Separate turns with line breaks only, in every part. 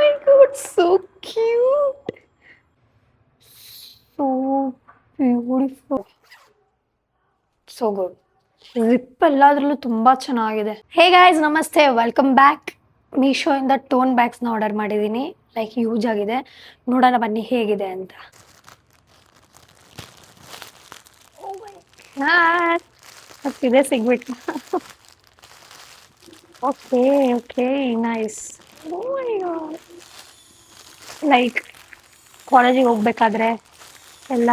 my god, so cute. So beautiful. So good. Zip ಎಲ್ಲಾದ್ರಲ್ಲೂ ತುಂಬಾ ಚೆನ್ನಾಗಿದೆ. ಹೇ ಗೈಸ್, ನಮಸ್ತೆ, ವೆಲ್ಕಮ್ ಬ್ಯಾಕ್. ಮೀಶೋ ಇಂದ ಟೋನ್ ಬ್ಯಾಗ್ಸ್ನ ಆರ್ಡರ್ ಮಾಡಿದ್ದೀನಿ. ಲೈಕ್ ಯೂಸ್ ಆಗಿದೆ. ನೋಡೋಣ ಬನ್ನಿ ಹೇಗಿದೆ ಅಂತ. ಇದೇ ಸಿಗ್ಬಿಟ್ಟು. Okay okay, nice. ಲೈಕ್ ಕಾಲೇಜಿಗೆ ಹೋಗ್ಬೇಕಾದ್ರೆ ಎಲ್ಲ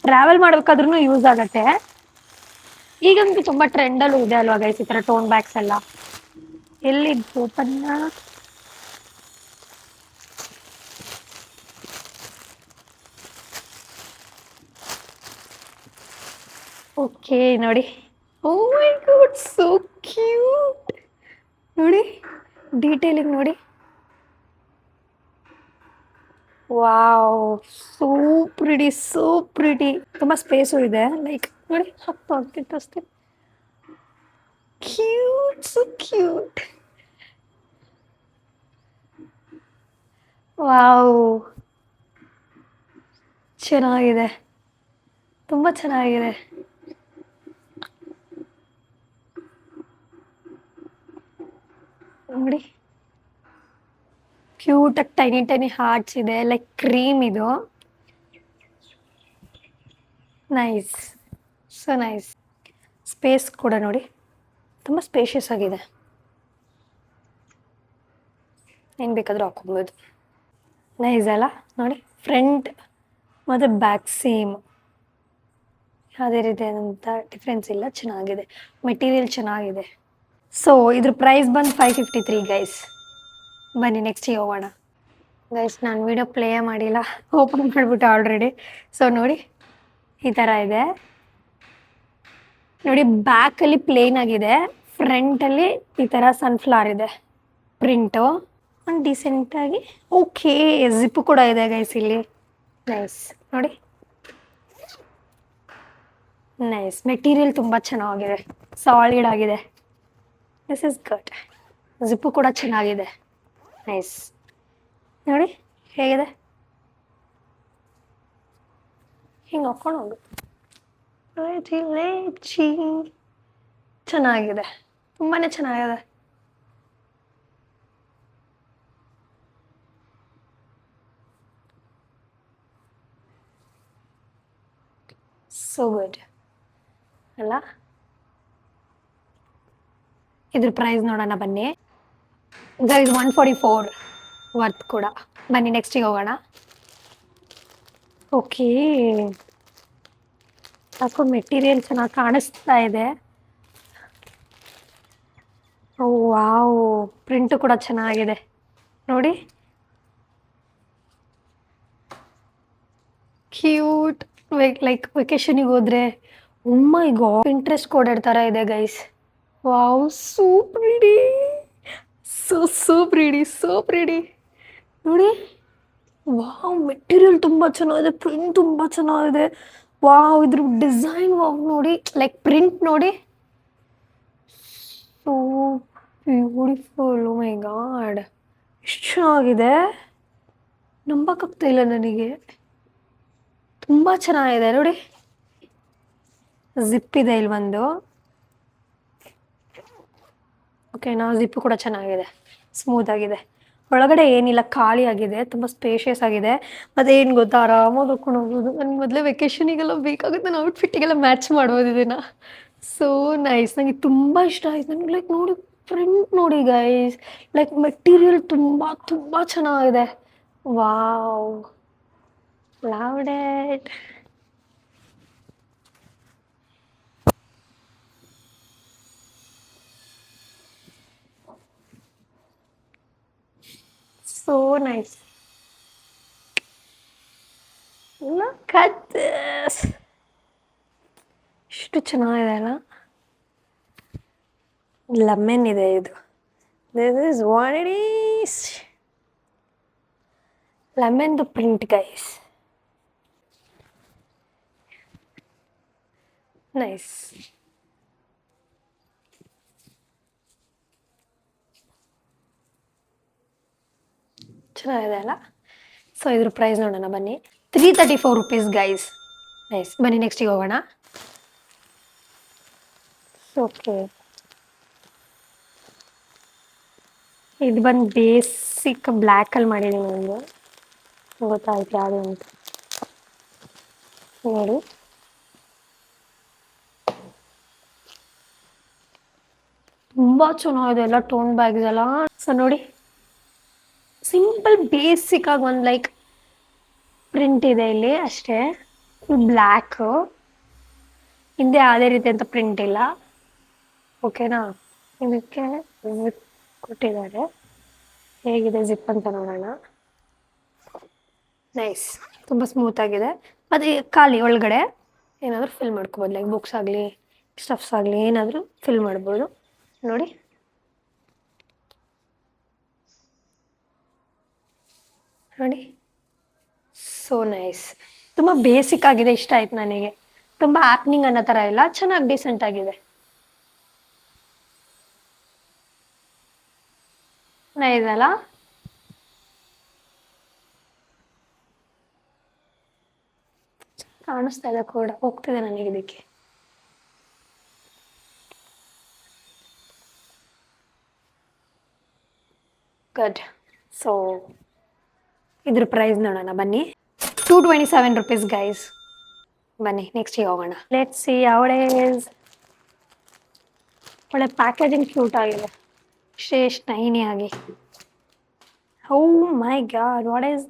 ಟ್ರಾವೆಲ್ ಮಾಡ್ಬೇಕಾದ್ರೂ ಯೂಸ್ ಆಗತ್ತೆ. ಈಗಂತೂ ತುಂಬಾ ಟ್ರೆಂಡಲ್ಲೂ ಇದೆ ಅಲ್ವಾ ಗೈಸ್, ಈ ತರ ಟೋನ್ ಬ್ಯಾಗ್ಸ್ ಎಲ್ಲ. ಎಲ್ಲಿ ಓಪನ್? ಓಕೆ, ನೋಡಿ. ಓ ಮೈ ಗಾಡ್, ಸೋ ಕ್ಯೂಟ್. ನೋಡಿ, ಡೀಟೇಲಿಂಗ್ ನೋಡಿ. Wow, so pretty, so pretty. ತುಂಬಾ ಸ್ಪೇಸು ಇದೆ. ಲೈಕ್ ನೋಡಿ, ಹತ್ತು ಆಗ್ತಿತ್ತು ಅಷ್ಟೇ. Cute, so cute. ವಾವ್, ಚೆನ್ನಾಗಿದೆ, ತುಂಬಾ ಚೆನ್ನಾಗಿದೆ. ನೋಡಿ, ಕ್ಯೂಟ್ ಆಗಿ ಟೈನಿ ಟೈನಿ ಹಾರ್ಟ್ಸ್ ಇದೆ. ಲೈಕ್ ಕ್ರೀಮ್ ಇದು. Nice, so nice. ಸ್ಪೇಸ್ ಕೂಡ ನೋಡಿ, ತುಂಬ ಸ್ಪೇಷಿಯಸ್ ಆಗಿದೆ. ಏನು ಬೇಕಾದರೂ ಹಾಕೊಬೋದು. ನೈಸ್ ಅಲ್ಲ? ನೋಡಿ, ಫ್ರಂಟ್ ಮತ್ತು ಬ್ಯಾಕ್ ಸೇಮ್, ಯಾವುದೇ ರೀತಿಯಾದಂಥ ಡಿಫ್ರೆನ್ಸ್ ಇಲ್ಲ. ಚೆನ್ನಾಗಿದೆ, ಮೆಟೀರಿಯಲ್ ಚೆನ್ನಾಗಿದೆ. ಸೊ ಇದ್ರ ಪ್ರೈಸ್ ಬಂದು 553 ಗೈಸ್. ಬನ್ನಿ ನೆಕ್ಸ್ಟಿಗೆ ಹೋಗೋಣ. ಗೈಸ್, ನಾನು ವಿಡಿಯೋ ಪ್ಲೇ ಮಾಡಿಲ್ಲ, ಓಪನ್ ಮಾಡಿಬಿಟ್ಟೆ ಆಲ್ರೆಡಿ. ಸೊ ನೋಡಿ, ಈ ಥರ ಇದೆ. ನೋಡಿ, ಬ್ಯಾಕಲ್ಲಿ ಪ್ಲೇನ್ ಆಗಿದೆ, ಫ್ರಂಟಲ್ಲಿ ಈ ಥರ ಸನ್ಫ್ಲವರ್ ಇದೆ ಪ್ರಿಂಟು. ಒಂದು ಡಿಸೆಂಟಾಗಿ ಓಕೆ. ಜಿಪ್ಪು ಕೂಡ ಇದೆ ಗೈಸ್ ಇಲ್ಲಿ. ನೈಸ್, ನೋಡಿ, ನೈಸ್. ಮೆಟೀರಿಯಲ್ ತುಂಬ ಚೆನ್ನಾಗಿದೆ, ಸಾಲಿಡ್ ಆಗಿದೆ. This is good. ಜಿಪ್ಪು ಕೂಡ ಚೆನ್ನಾಗಿದೆ. ನೈಸ್, ನೋಡಿ ಹೇಗಿದೆ. ಹಿಂಗೆ ಹಾಕೊಂಡು ಹೋಗು. ಚೆನ್ನಾಗಿದೆ, ತುಂಬಾ ಚೆನ್ನಾಗಿದೆ. ಸೊ ಗುಡ್ ಅಲ್ಲ? ಇದ್ರ ಪ್ರೈಸ್ ನೋಡೋಣ ಬನ್ನಿ ಗೈಸ್. 144 ವರ್ತ್ ಕೂಡ. ಬನ್ನಿ ನೆಕ್ಸ್ಟಿಗೆ ಹೋಗೋಣ. ಓಕೆ, ಯಾಕೋ ಮೆಟೀರಿಯಲ್ ಚೆನ್ನಾಗಿ ಕಾಣಿಸ್ತಾ ಇದೆ. ಓ ವಾವ್, ಪ್ರಿಂಟು ಕೂಡ ಚೆನ್ನಾಗಿದೆ ನೋಡಿ. ಕ್ಯೂಟ್. ಲೈಕ್ ವೆಕೇಶನಿಗೆ ಹೋದ್ರೆ ಮೈ ಗಾಡ್, ಇಂಟ್ರೆಸ್ಟ್ ಕೋಡೆಡ್ ಥರ ಇದೆ guys. Wow, so pretty, so pretty, so pretty. ನೋಡಿ, ವಾವ್, ಮೆಟೀರಿಯಲ್ ತುಂಬ ಚೆನ್ನಾಗಿದೆ, ಪ್ರಿಂಟ್ ತುಂಬ ಚೆನ್ನಾಗಿದೆ. ವಾವ್, ಇದ್ರ ಡಿಸೈನ್ ವಾವ್ ನೋಡಿ, ಲೈಕ್ ಪ್ರಿಂಟ್ ನೋಡಿ, so beautiful. O my god, ಎಷ್ಟು ಚೆನ್ನಾಗಿದೆ, ನಂಬಕ್ಕಾಗ್ತಾ ಇಲ್ಲ ನನಗೆ. ತುಂಬ ಚೆನ್ನಾಗಿದೆ ನೋಡಿ. ಜಿಪ್ ಇದೆ ಇಲ್ಲಿ ಒಂದು. ಓಕೆ, ನಾವು ಜಿಪ್ಪು ಕೂಡ ಚೆನ್ನಾಗಿದೆ, ಸ್ಮೂತ್ ಆಗಿದೆ. ಒಳಗಡೆ ಏನಿಲ್ಲ, ಖಾಲಿ ಆಗಿದೆ, ತುಂಬ ಸ್ಪೇಷಿಯಸ್ ಆಗಿದೆ. ಮತ್ತು ಏನು ಗೊತ್ತಾ, ಆರಾಮಾಗಿ ಹಾಕೊಂಡು ಹೋಗ್ಬೋದು. ನನಗೆ ಮೊದಲೇ ವೆಕೇಶನಿಗೆಲ್ಲ ಬೇಕಾಗುತ್ತೆ, ನಾನು ಔಟ್ಫಿಟ್ಟಿಗೆಲ್ಲ ಮ್ಯಾಚ್ ಮಾಡ್ಬೋದು ಇದನ್ನು. ಸೋ ನೈಸ್, ನನಗೆ ತುಂಬ ಇಷ್ಟ ಆಯ್ತು. ನನಗೆ ಲೈಕ್ ನೋಡಿ, ಪ್ರಿಂಟ್ ನೋಡಿ ಗೈಸ್, ಲೈಕ್ ಮೆಟೀರಿಯಲ್ ತುಂಬ ತುಂಬ ಚೆನ್ನಾಗಿದೆ. Wow, loved it. So nice. Look at this. ಎಷ್ಟು ಚೆನ್ನಾಗಿದೆ ಅಲ್ಲ? ಲೆಮನ್ ಇದೆ ಇದು. This is what it is. ಲೆಮನ್ದು ಪ್ರಿಂಟ್ ಗೈಸ್. ನೈಸ್. ಚೆನ್ನಾಗಿದೆ ಅಲ್ಲ. ಸೊ ಇದ್ರ ಪ್ರೈಸ್ ನೋಡೋಣ ಬನ್ನಿ. 334 rupees ಗೈಸ್. ನೈಸ್. ಬನ್ನಿ ನೆಕ್ಸ್ಟಿಗೆ ಹೋಗೋಣ. ಓಕೆ, ಇದು ಬಂದು ಬೇಸಿಕ್ ಬ್ಲ್ಯಾಕಲ್ಲಿ ಮಾಡಿದ್ದೀನಿ ಒಂದು, ಗೊತ್ತಾಯ್ತು ಯಾವುದು ಅಂತ ನೋಡಿ. ತುಂಬ ಚೆನ್ನಾಗಿದೆ ಎಲ್ಲ ಟೋನ್ ಬ್ಯಾಗ್ಸ್ ಎಲ್ಲ. ಸೊ ನೋಡಿ, ಸಿಂಪಲ್ ಬೇಸಿಕ್ ಆಗಿ ಒಂದು ಲೈಕ್ ಪ್ರಿಂಟ್ ಇದೆ ಇಲ್ಲಿ ಅಷ್ಟೇ. ಬ್ಲ್ಯಾಕ್, ಹಿಂದೆ ಯಾವುದೇ ರೀತಿ ಅಂತ ಪ್ರಿಂಟ್ ಇಲ್ಲ. ಓಕೆನಾ, ಇದಕ್ಕೆ ಜಿಪ್ ಕೊಟ್ಟಿದ್ದಾರೆ. ಹೇಗಿದೆ ಜಿಪ್ ಅಂತ ನೋಡೋಣ. ನೈಸ್, ತುಂಬ ಸ್ಮೂತ್ ಆಗಿದೆ. ಮತ್ತು ಖಾಲಿ ಒಳಗಡೆ ಏನಾದರೂ ಫಿಲ್ ಮಾಡ್ಕೋಬೋದು, ಲೈಕ್ ಬುಕ್ಸ್ ಆಗಲಿ ಸ್ಟಫ್ಸ್ ಆಗಲಿ ಏನಾದರೂ ಫಿಲ್ ಮಾಡ್ಬೋದು ನೋಡಿ. ನೋಡಿ, ಸೋ ನೈಸ್. ತುಂಬ ಬೇಸಿಕ್ ಆಗಿದೆ, ಇಷ್ಟ ಆಯ್ತು ನನಗೆ. ತುಂಬ ಹ್ಯಾಪ್ನಿಂಗ್ ಅನ್ನೋ ಥರ ಇಲ್ಲ, ಚೆನ್ನಾಗಿ ಡೀಸೆಂಟ್ ಆಗಿದೆ. ನೈಸ್ ಅಲ್ಲ. ಕಾಣಿಸ್ತಾ ಇದೆ ಕೂಡ, ಹೋಗ್ತಿದೆ ನನಗೆ ಇದಕ್ಕೆ. ಗುಡ್. ಸೊ ಇದ್ರ ಪ್ರೈಸ್ ನೋಡೋಣ ಬನ್ನಿ. 227 rupees ಗೈಸ್. ಬನ್ನಿ ನೆಕ್ಸ್ಟಿಗೆ ಹೋಗೋಣ. ಲೆಟ್ಸ್ ಸಿ ಅವಳೇಸ್. ಒಳ್ಳೆ ಪ್ಯಾಕೇಜಿಂಗ್ ಕ್ಯೂಟ್ ಆಗಿದೆ, ಇಷ್ಟೇ ಶೈನಿ ಆಗಿ. Oh my god, what is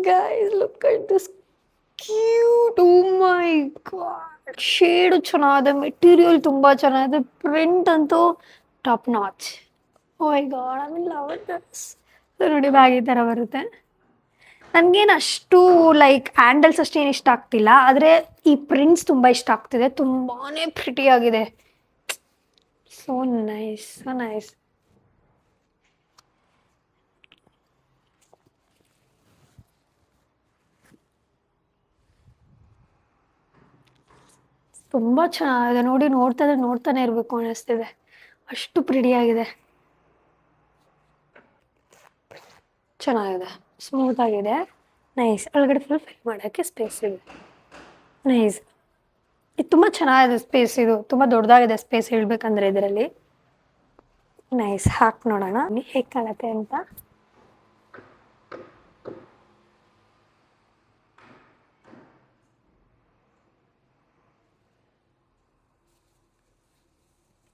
guys look at this cute. Oh my god, shade ಚೆನ್ನಾಗಿದೆ, ಮೆಟೀರಿಯಲ್ ತುಂಬ ಚೆನ್ನಾಗಿದೆ, ಪ್ರಿಂಟ್ ಅಂತೂ top notch. Oh my god, I mean love this. ನೋಡಿ ಬ್ಯಾಗ್ ಈ ಥರ ಬರುತ್ತೆ. ನನಗೇನು ಅಷ್ಟು ಲೈಕ್ ಹ್ಯಾಂಡಲ್ಸ್ ಅಷ್ಟೇನು ಇಷ್ಟ ಆಗ್ತಿಲ್ಲ, ಆದರೆ ಈ ಪ್ರಿಂಟ್ಸ್ ತುಂಬ ಇಷ್ಟ ಆಗ್ತಿದೆ, ತುಂಬಾ ಪ್ರಿಟಿಯಾಗಿದೆ. So nice, so nice. ತುಂಬ ಚೆನ್ನಾಗಿದೆ ನೋಡಿ, ನೋಡ್ತಾನೆ ಇರಬೇಕು ಅನ್ನಿಸ್ತಿದೆ, ಅಷ್ಟು ಪ್ರಿಟಿಯಾಗಿದೆ. ಚೆನ್ನಾಗಿದೆ, ಸ್ಮೂತ್ ಆಗಿದೆ, ನೈಸ್. ಒಳಗಡೆ ಫುಲ್ ಫಿಲ್ ಮಾಡೋಕ್ಕೆ ಸ್ಪೇಸ್ ಇದೆ. ನೈಸ್, ಇದು ತುಂಬ ಚೆನ್ನಾಗಿದೆ ಸ್ಪೇಸ್, ಇದು ತುಂಬ ದೊಡ್ಡದಾಗಿದೆ ಸ್ಪೇಸ್ ಹೇಳ್ಬೇಕಂದ್ರೆ ಇದರಲ್ಲಿ. ನೈಸ್, ಹಾಕಿ ನೋಡೋಣ ಹೇಗೆ ಕಾಣುತ್ತೆ ಅಂತ.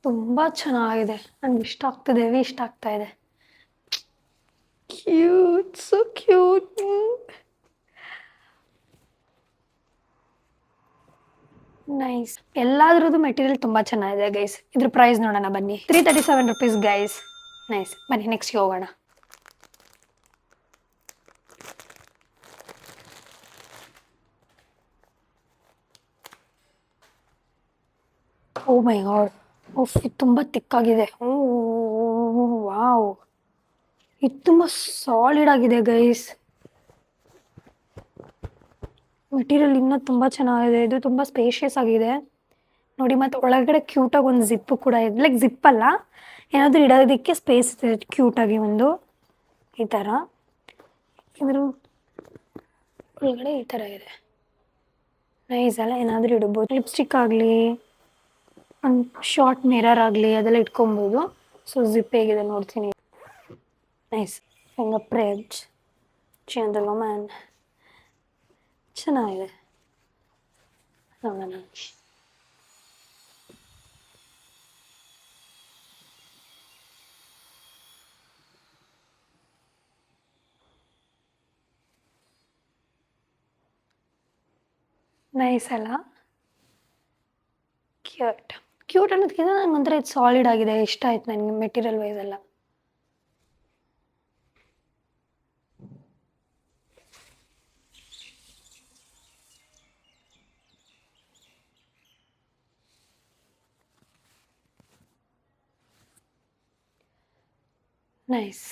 ತುಂಬ ಚೆನ್ನಾಗಿದೆ, ನನಗೆ ಇಷ್ಟ ಆಗ್ತಿದೆ, ಇಷ್ಟ ಆಗ್ತಾ ಇದೆ. Cute, so cute. ನೈಸ್, ಎಲ್ಲಾದ್ರದ್ದು ಮೆಟೀರಿಯಲ್ ತುಂಬ ಚೆನ್ನಾಗಿದೆ ಗೈಸ್. ಇದ್ರ ಪ್ರೈಸ್ ನೋಡೋಣ ಬನ್ನಿ. 337 rupees ಗೈಸ್. ನೈಸ್, ಬನ್ನಿ ನೆಕ್ಸ್ಟ್ಗೆ ಹೋಗೋಣ. ಓ ಮೈ ಗಾಡ್, ಓಫ್, ಇದು ತುಂಬ ತಿಕ್ಕಾಗಿದೆ. ಓ ವಾವ್, ಇದು ತುಂಬ ಸಾಲಿಡ್ ಆಗಿದೆ ಗೈಸ್. ಮೆಟೀರಿಯಲ್ ಇನ್ನೂ ತುಂಬ ಚೆನ್ನಾಗಿದೆ, ಇದು ತುಂಬ ಸ್ಪೇಷಿಯಸ್ ಆಗಿದೆ ನೋಡಿ. ಮತ್ತು ಒಳಗಡೆ ಕ್ಯೂಟಾಗಿ ಒಂದು ಜಿಪ್ಪು ಕೂಡ ಇದೆ, ಲೈಕ್ ಜಿಪ್ ಅಲ್ಲ, ಏನಾದರೂ ಇಡೋದಕ್ಕೆ ಸ್ಪೇಸ್ ಇದೆ ಕ್ಯೂಟಾಗಿ ಒಂದು ಈ ಥರ. ಇದ್ರ ಒಳಗಡೆ ಈ ಥರ ಇದೆ, ನೈಸ್ ಅಲ್ಲ. ಏನಾದರೂ ಇಡ್ಬೋದು, ಲಿಪ್ಸ್ಟಿಕ್ ಆಗಲಿ ಒಂದು ಶಾರ್ಟ್ ಮಿರರ್ ಆಗಲಿ ಅದೆಲ್ಲ ಇಟ್ಕೊಬೋದು. ಸೊ ಜಿಪ್ ಹೇಗಿದೆ ನೋಡ್ತೀನಿ. ನೈಸ್, ಫಿಂಗರ್ ಪ್ರಿಂಟ್ ಮ್ಯಾನ್, ಚೆನ್ನಾಗಿದೆ ನೋಡೋಣ. ನೈಸ್ ಅಲ್ಲ, ಕ್ಯೂಟ್ ಅನ್ನೋದಕ್ಕಿಂತ ನಂಗೊಂಥರ ಇದು ಸಾಲಿಡ್ ಆಗಿದೆ, ಇಷ್ಟ ಆಯ್ತು ನನಗೆ ಮೆಟೀರಿಯಲ್ ವೈಸ್ ಎಲ್ಲ. ನೈಸ್,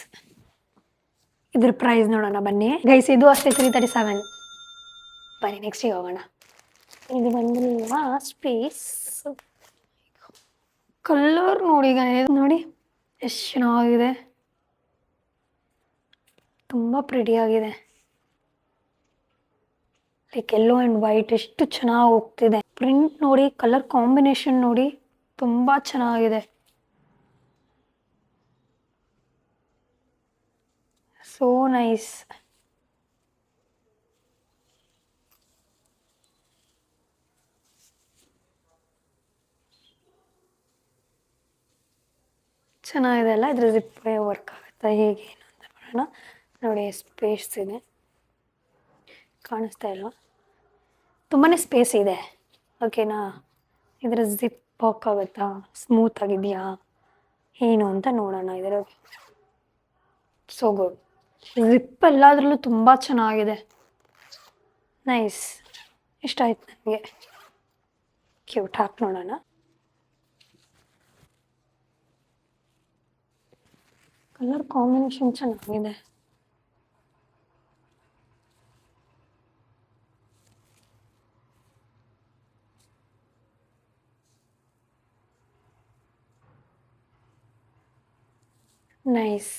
ಇದ್ರ ಪ್ರೈಸ್ ನೋಡೋಣ ಬನ್ನಿ ಗೈಸ್. ಇದು ಅಷ್ಟೇ 337. ಬನ್ನಿ ನೆಕ್ಸ್ಟಿಗೆ ಹೋಗೋಣ. ಇದು ಬಂದು ಲಾಸ್ಟ್ ಪೀಸ್. ಕಲರ್ ನೋಡಿ ಗೈಸ್, ನೋಡಿ ಎಷ್ಟು ಚೆನ್ನಾಗಿದೆ, ತುಂಬ ಪ್ರಿಟಿಯಾಗಿದೆ. ಲೈಕ್ ಯೆಲ್ಲೋ ಆ್ಯಂಡ್ ವೈಟ್ ಎಷ್ಟು ಚೆನ್ನಾಗಿ ಹೋಗ್ತಿದೆ. ಪ್ರಿಂಟ್ ನೋಡಿ, ಕಲರ್ ಕಾಂಬಿನೇಷನ್ ನೋಡಿ, ತುಂಬ ಚೆನ್ನಾಗಿದೆ. So nice. ಚೆನ್ನಾಗಿದೆ ಅಲ್ಲ. ಇದ್ರ ಜಿಪ್ ವರ್ಕ್ ಆಗುತ್ತಾ ಹೇಗೆ ಏನು ಅಂತ ನೋಡೋಣ. ನೋಡಿ ಸ್ಪೇಸ್ ಇದೆ, ಕಾಣಿಸ್ತಾ ಇಲ್ವಾ? ತುಂಬಾ ಸ್ಪೇಸ್ ಇದೆ. ಓಕೆನಾ? ಇದರ ಜಿಪ್ ವರ್ಕ್ ಆಗುತ್ತಾ, ಸ್ಮೂತ್ ಆಗಿದೆಯಾ ಏನು ಅಂತ ನೋಡೋಣ. ಇದರ ಸೋ ಗುಡ್. ಜಿಪ್ ಎಲ್ಲಾದ್ರಲ್ಲೂ ತುಂಬ ಚೆನ್ನಾಗಿದೆ. ನೈಸ್, ಇಷ್ಟ ಆಯ್ತು ನನಗೆ. ಕ್ಯೂಟ್, ಹಾಕಿ ನೋಡೋಣ. ಕಲರ್ ಕಾಂಬಿನೇಷನ್ ಚೆನ್ನಾಗಿದೆ. Nice,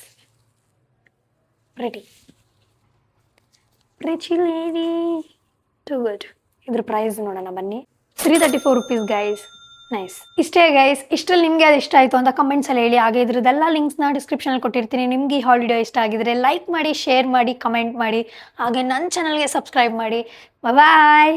pretty lady, too good. ಇದ್ರ ಪ್ರೈಸ್ ನೋಡೋಣ ಬನ್ನಿ. 334 rupees ಗೈಸ್. ನೈಸ್. ಇಷ್ಟೇ ಗೈಸ್. ಇಷ್ಟರಲ್ಲಿ ನಿಮಗೆ ಅದು ಇಷ್ಟ ಆಯಿತು ಅಂತ ಕಮೆಂಟ್ಸಲ್ಲಿ ಹೇಳಿ. ಹಾಗೆ ಇದ್ರದ್ದೆಲ್ಲ ಲಿಂಕ್ಸ್ನ ಡಿಸ್ಕ್ರಿಪ್ಷನಲ್ಲಿ ಕೊಟ್ಟಿರ್ತೀನಿ. ನಿಮ್ಗೆ ಈ ಹಾಲಿಡೇ ಇಷ್ಟ ಆಗಿದ್ರೆ ಲೈಕ್ ಮಾಡಿ, ಶೇರ್ ಮಾಡಿ, ಕಮೆಂಟ್ ಮಾಡಿ. ಹಾಗೆ ನನ್ನ ಚಾನಲ್ಗೆ ಸಬ್ಸ್ಕ್ರೈಬ್ ಮಾಡಿ. ಬಾಯ್.